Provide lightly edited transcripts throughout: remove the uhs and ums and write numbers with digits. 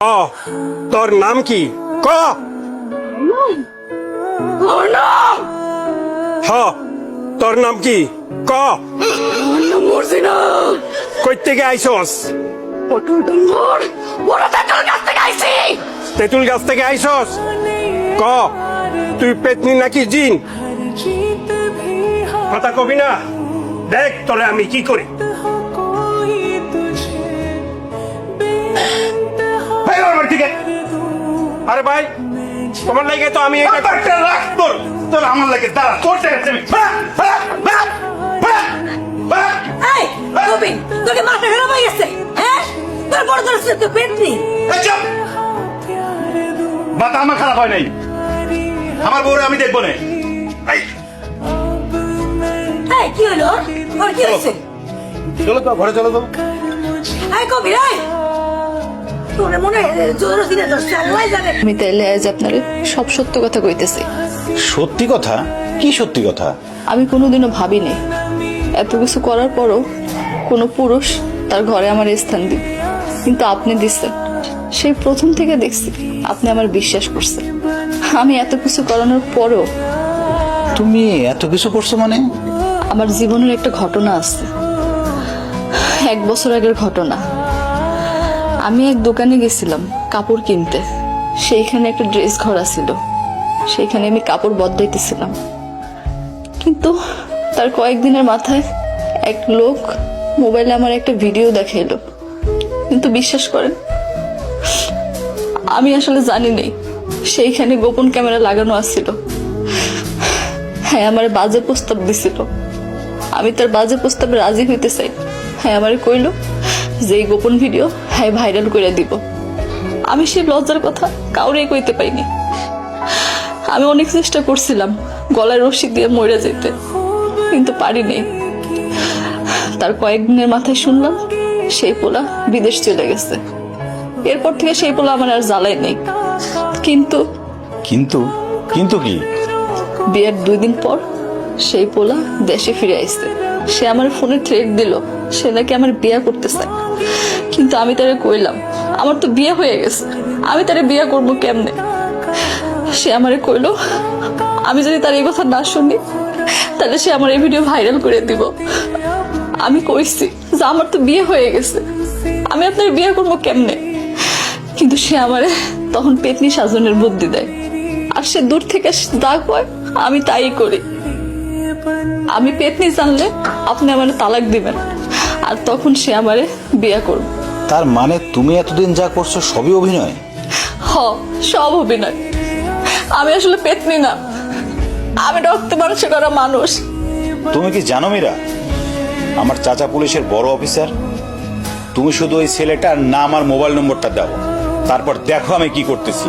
তোর নাম কি ক? তোর নাম কি ক? কই থেকে আইসস? তেঁতুল গাছ থেকে আইসস? ক তুই পেতনি নাকি জিন? কথা কবি না? দেখ তোরে আমি কি করি। আরে ভাই তোমার লাগে তো আমি তোর আমার লাগে দাঁড়া তোর তোকে মাথা খারাপ হয়ে গেছে। হ্যাঁ তোর বড় তোর তো পেট নেই। মাথা আমার খারাপ হয় নাই, আমার বউরে আমি দেখবো না। কি হলো ওর কি হয়েছে? চলো তো ঘরে চলো তো। কবি রায় তোরে মনে জোর দিনে ধরছে আল্লাহ জানে। আমি তাইলে আজ আপনারে সব সত্য কথা কইতেছি। সত্যি কথা? কি সত্যি কথা? আমি কোনোদিনও ভাবিনি এত কিছু করার পরও কোনো পুরুষ তার ঘরে আমার স্থান দিন, কিন্তু আপনি দিচ্ছেন। সেই প্রথম থেকে দেখছি আপনি আমার বিশ্বাস করছেন। আমি এত কিছু করানোর পরও তুমি এত কিছু করছো মানে? আমার জীবনের একটা ঘটনা আছে, 1 বছর আগের ঘটনা। আমি এক দোকানে গেছিলাম কাপড় কিনতে। সেইখানে একটা ড্রেস ঘর ছিল, সেইখানে আমি কাপড় বদলাইতেছিলাম। কিন্তু তার কয়েকদিনের মাথায় এক লোক মোবাইলে আমার একটা ভিডিও দেখাইলো। কিন্তু বিশ্বাস করেন আমি আসলে জানি নাই সেইখানে গোপন ক্যামেরা লাগানো আছিল। হ্যাঁ আমার বাজে প্রস্তাব দিছিল, আমি তার বাজে প্রস্তাবে রাজি হইতে চাই। হ্যাঁ আমারে কইলো যে এই গোপন ভিডিও হ্যাঁ ভাইরাল করে দিব। আমি সেই লজ্জার কথা কাউরেই কইতে পাইনি। আমি অনেক চেষ্টা করছিলাম গলায় রশি দিয়ে মরে যেতে, কিন্তু পারিনি। তার কয়েকদিনের মাথায় শুনলাম সেই পোলা বিদেশ চলে গেছে। এরপর থেকে সেই পোলা আমার আর জ্বালাই নেই। কিন্তু কিন্তু কিন্তু কি? বিয়ের 2 দিন পর সেই পোলা দেশে ফিরে আইছে। সে আমার ফোনে থ্রেট দিল সে নাকি আমার বিয়ে করতে চায়। কিন্তু আমি তারে কইলাম আমার তো বিয়ে হয়ে গেছে, আমি তারে বিয়ে করবো কেমনে? সে আমারে কইলো আমি যদি তার এই কথা না শুনি তাহলে সে আমার এই ভিডিও ভাইরাল করে দিব। আমি কইছি যে আমার তো বিয়ে হয়ে গেছে, আমি আপনার বিয়ে করবো কেমনে? কিন্তু সে আমারে তখন পেতনি সাজনের বুদ্ধি দেয়, আর সে দূর থেকে যা কয় আমি তাই করি। আমি পেতনি জানলে আপনি আমারে তালাক দিবেন, আর তখন সে আমারে বিয়ে করবে। তার মানে তুমি এতদিন যা করছো সবই অভিনয়? সব অভিনয়। আমি আসলে পেতনি না, আমি রক্ত মাংসে করা মানুষ। তুমি কি জানো মীরা, আমার চাচা পুলিশের বড় অফিসার। তুমি শুধু ওই ছেলেটার নাম আর মোবাইল নম্বরটা দাও, তারপর দেখো আমি কি করতেছি।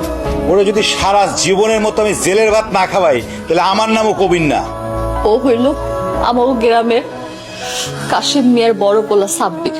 ওরা যদি সারা জীবনের মতো আমি জেলের ভাত না খাওয়াই তাহলে আমার নামও কবির না। ও হইল আমার গ্রামের কাশিম মিয়ার বড় পোলা সাব্বির।